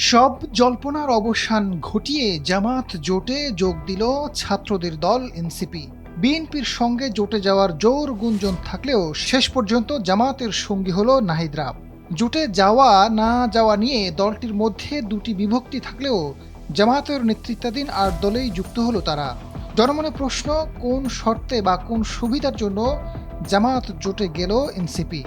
সব জল্পনার অবসান ঘটিয়ে জামাত জোটে যোগ দিল ছাত্রদের দল এনসিপি। বিএনপির সঙ্গে জোটে যাওয়ার জোর গুঞ্জন থাকলেও শেষ পর্যন্ত জামাতের সঙ্গী হলো নাহিদরা। জোটে যাওয়া না যাওয়া নিয়ে দলটির মধ্যে দুটি বিভক্তি থাকলেও জামাতের নেতৃত্বাধীন আর দলেই যুক্ত হলো তারা। জনমনে প্রশ্ন, কোন শর্তে বা কোন সুবিধার জন্য জামাত জোটে গেল এনসিপি?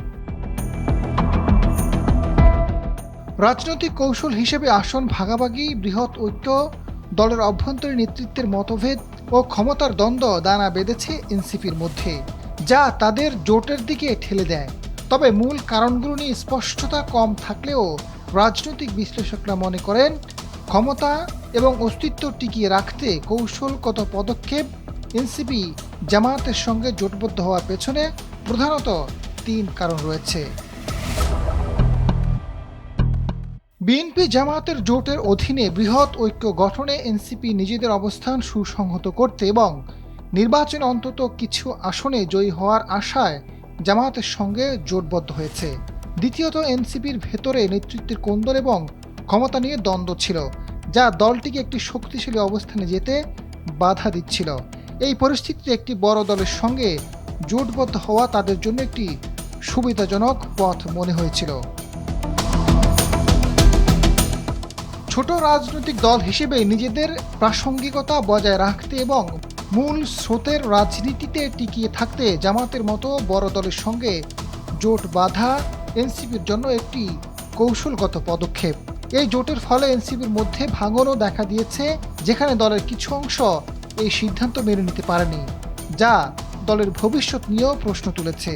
রাজনৈতিক কৌশল হিসেবে আসন ভাগাভাগি, বৃহৎ ঐক্য, দলের অভ্যন্তরীণ নেতৃত্বের মতভেদ ও ক্ষমতার দ্বন্দ্ব দানা বেঁধেছে এনসিপির মধ্যে, যা তাদের জোটের দিকে ঠেলে দেয়। তবে মূল কারণগুলো নিয়ে স্পষ্টতা কম থাকলেও রাজনৈতিক বিশ্লেষকরা মনে করেন, ক্ষমতা এবং অস্তিত্ব টিকিয়ে রাখতে কৌশলগত পদক্ষেপ এনসিপি জামায়াতের সঙ্গে জোটবদ্ধ হওয়ার পেছনে প্রধানত তিন কারণ রয়েছে। বিএনপি জামায়াতের জোটের অধীনে বৃহৎ ঐক্য গঠনে এনসিপি নিজেদের অবস্থান সুসংহত করতে এবং নির্বাচনে অন্তত কিছু আসনে জয়ী হওয়ার আশায় জামায়াতের সঙ্গে জোটবদ্ধ হয়েছে। দ্বিতীয়ত, এনসিপির ভেতরে নেতৃত্বের কোন্দল এবং ক্ষমতা নিয়ে দ্বন্দ্ব ছিল, যা দলটিকে একটি শক্তিশালী অবস্থানে যেতে বাধা দিচ্ছিল। এই পরিস্থিতিতে একটি বড় দলের সঙ্গে জোটবদ্ধ হওয়া তাদের জন্য একটি সুবিধাজনক পথ মনে হয়েছিল। ছোট রাজনৈতিক দল হিসেবে নিজেদের প্রাসঙ্গিকতা বজায় রাখতে এবং মূল স্রোতের রাজনীতিতে টিকিয়ে থাকতে জামাতের মতো বড় দলের সঙ্গে জোট বাঁধা এনসিপির জন্য একটি কৌশলগত পদক্ষেপ। এই জোটের ফলে এনসিপির মধ্যে ভাঙনও দেখা দিয়েছে, যেখানে দলের কিছু অংশ এই সিদ্ধান্ত মেনে নিতে পারেনি, যা দলের ভবিষ্যৎ নিয়েও প্রশ্ন তুলেছে।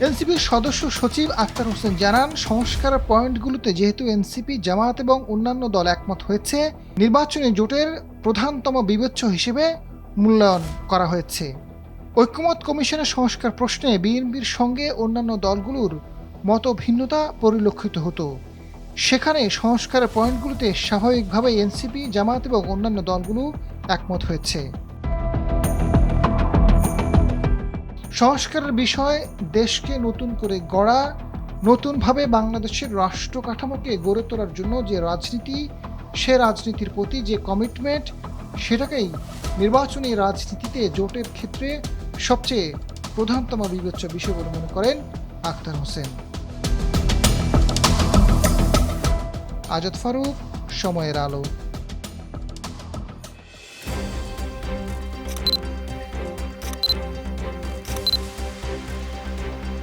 এনসিপির সদস্য সচিব আখতার হোসেন জানান, সংস্কারের পয়েন্টগুলোতে যেহেতু এনসিপি, জামায়াত এবং অন্যান্য দল একমত হয়েছে, নির্বাচনী জোটের প্রধানতম বিবেচ্য হিসেবে মূল্যায়ন করা হয়েছে। ঐক্যমত কমিশনের সংস্কার প্রশ্নে বিএনপির সঙ্গে অন্যান্য দলগুলোর মত ভিন্নতা পরিলক্ষিত হতো। সেখানে সংস্কারের পয়েন্টগুলোতে স্বাভাবিকভাবেই এনসিপি, জামায়াত এবং অন্যান্য দলগুলো একমত হয়েছে। সংস্কারের বিষয় দেশকে নতুন করে গড়া, নতুনভাবে বাংলাদেশের রাষ্ট্র কাঠামোকে গড়ে তোলার জন্য যে রাজনীতি, সে রাজনীতির প্রতি যে কমিটমেন্ট, সেটাকেই নির্বাচনী রাজনীতিতে জোটের ক্ষেত্রে সবচেয়ে প্রধানতম বিবেচ্য বিষয় বলে মনে করেন আখতার হোসেন। আজাদ ফারুক, সময়ের আলো।